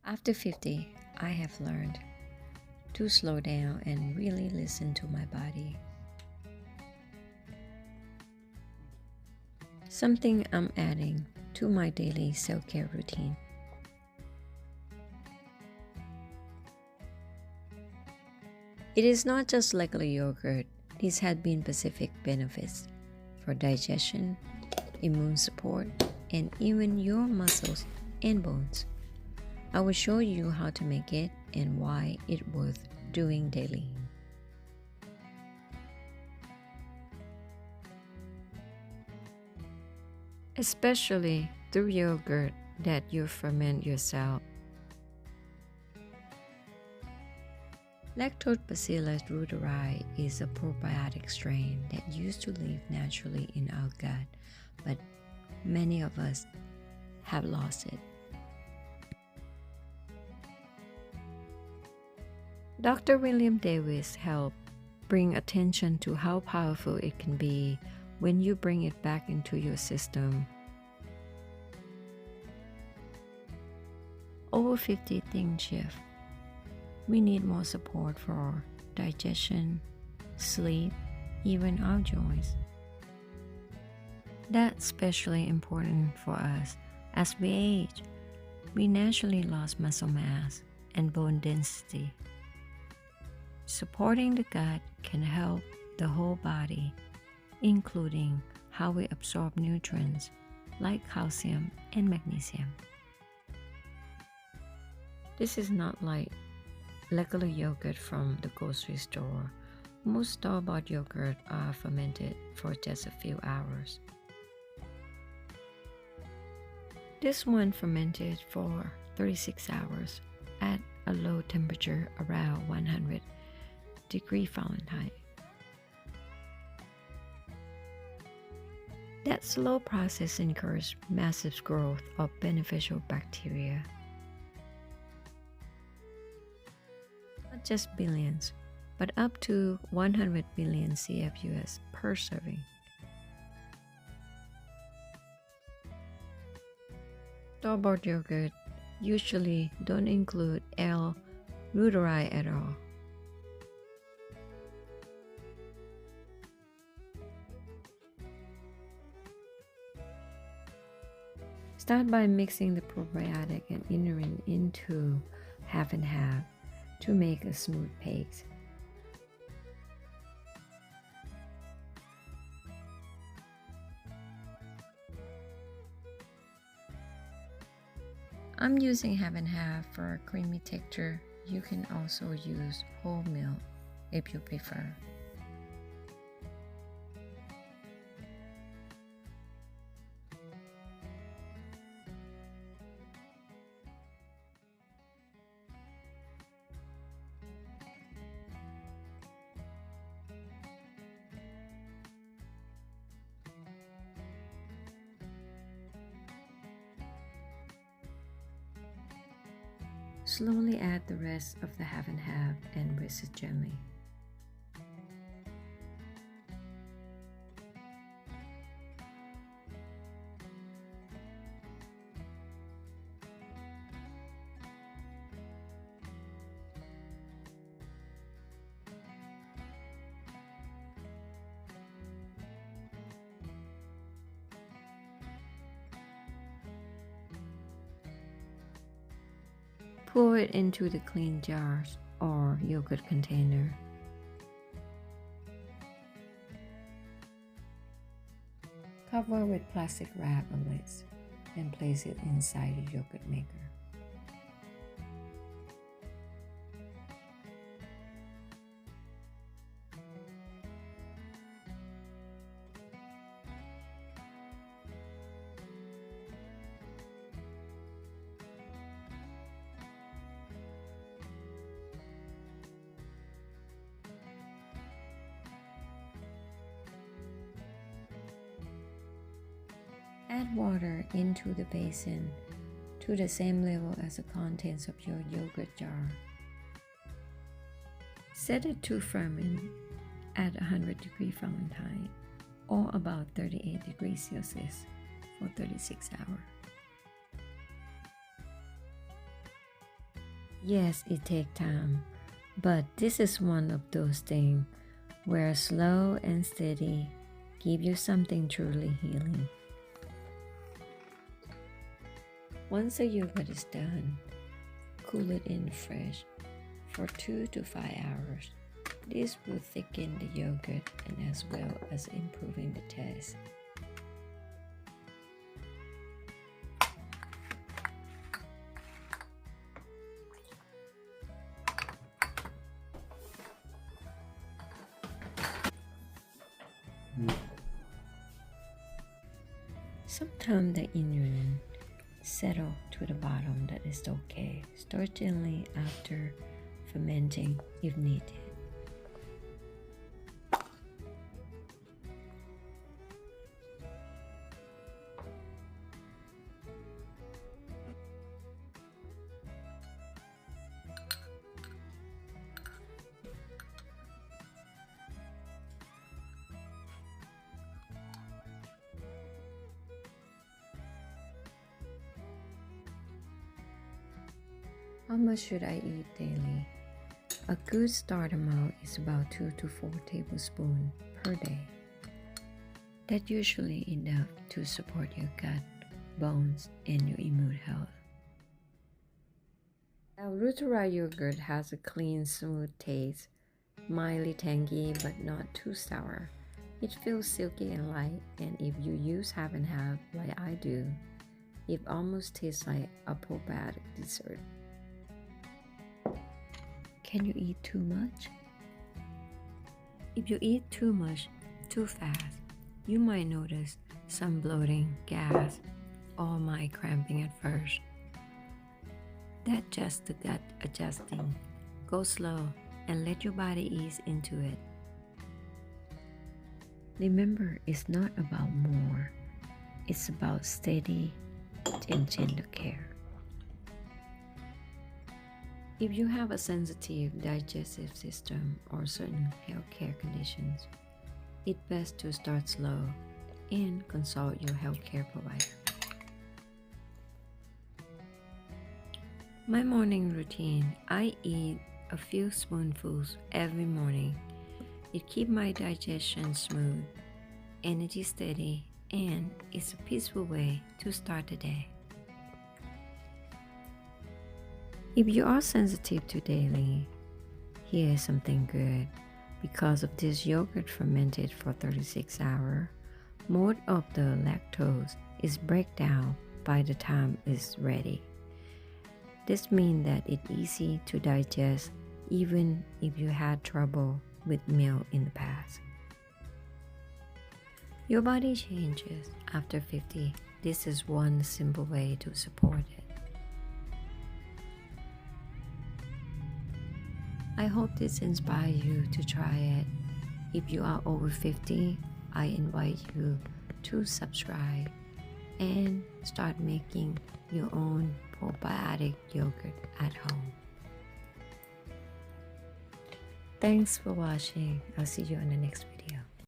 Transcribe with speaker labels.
Speaker 1: After 50, I have learned to slow down and really listen to my body. Something I'm adding to my daily self-care routine. It is not just regular yogurt. These had been specific benefits for digestion, immune support, and even your muscles and bones. I will show you how to make it and why it's worth doing daily. Especially through yogurt that you ferment yourself. Lactobacillus reuteri is a probiotic strain that used to live naturally in our gut, but many of us have lost it. Dr. William Davis helped bring attention to how powerful it can be when you bring it back into your system. Over 50 things shift. We need more support for digestion, sleep, even our joints. That's especially important for us as we age. We naturally lose muscle mass and bone density. Supporting the gut can help the whole body, including how we absorb nutrients like calcium and magnesium. This is not like regular yogurt from the grocery store. Most store-bought yogurt are fermented for just a few hours. This one fermented for 36 hours at a low temperature around 100 degrees Fahrenheit. That slow process encourages massive growth of beneficial bacteria. Not just billions, but up to 100 billion CFUS per serving. Store-bought yogurt usually don't include L-reuteri at all. Start by mixing the probiotic and inulin into half and half to make a smooth paste. I'm using half and half for a creamy texture. You can also use whole milk if you prefer. Slowly add the rest of the half and half and whisk it gently. Pour it into the clean jars or yogurt container. Cover with plastic wrap or lids, then place it inside the yogurt maker. Add water into the basin to the same level as the contents of your yogurt jar. Set it to ferment at 100 degrees Fahrenheit or about 38 degrees Celsius for 36 hours. Yes, it takes time, but this is one of those things where slow and steady give you something truly healing. Once the yogurt is done, cool it in fresh for 2 to 5 hours. This will thicken the yogurt and as well as improving the taste. Sometimes the inulin settle to the bottom. That is okay. Stir gently after fermenting if needed. How much should I eat daily? A good start amount is about 2 to 4 tablespoons per day. That's usually enough to support your gut, bones, and your immune health. Now, Reuteri yogurt has a clean, smooth taste, mildly tangy but not too sour. It feels silky and light, and if you use half and half like I do, it almost tastes like a probiotic dessert. Can you eat too much? If you eat too much too fast, you might notice some bloating, gas, or mild cramping at first. That's just the gut adjusting. Go slow and let your body ease into it. Remember, it's not about more. It's about steady and gentle care. If you have a sensitive digestive system or certain healthcare conditions, it's best to start slow and consult your healthcare provider. My morning routine, I eat a few spoonfuls every morning. It keeps my digestion smooth, energy steady, and it's a peaceful way to start the day. If you are sensitive to daily, here is something good. Because of this yogurt fermented for 36 hours, most of the lactose is break down by the time it's ready. This means that it's easy to digest even if you had trouble with milk in the past. Your body changes after 50. This is one simple way to support it. I hope this inspires you to try it. If you are over 50, I invite you to subscribe and start making your own probiotic yogurt at home. Thanks for watching. I'll see you in the next video.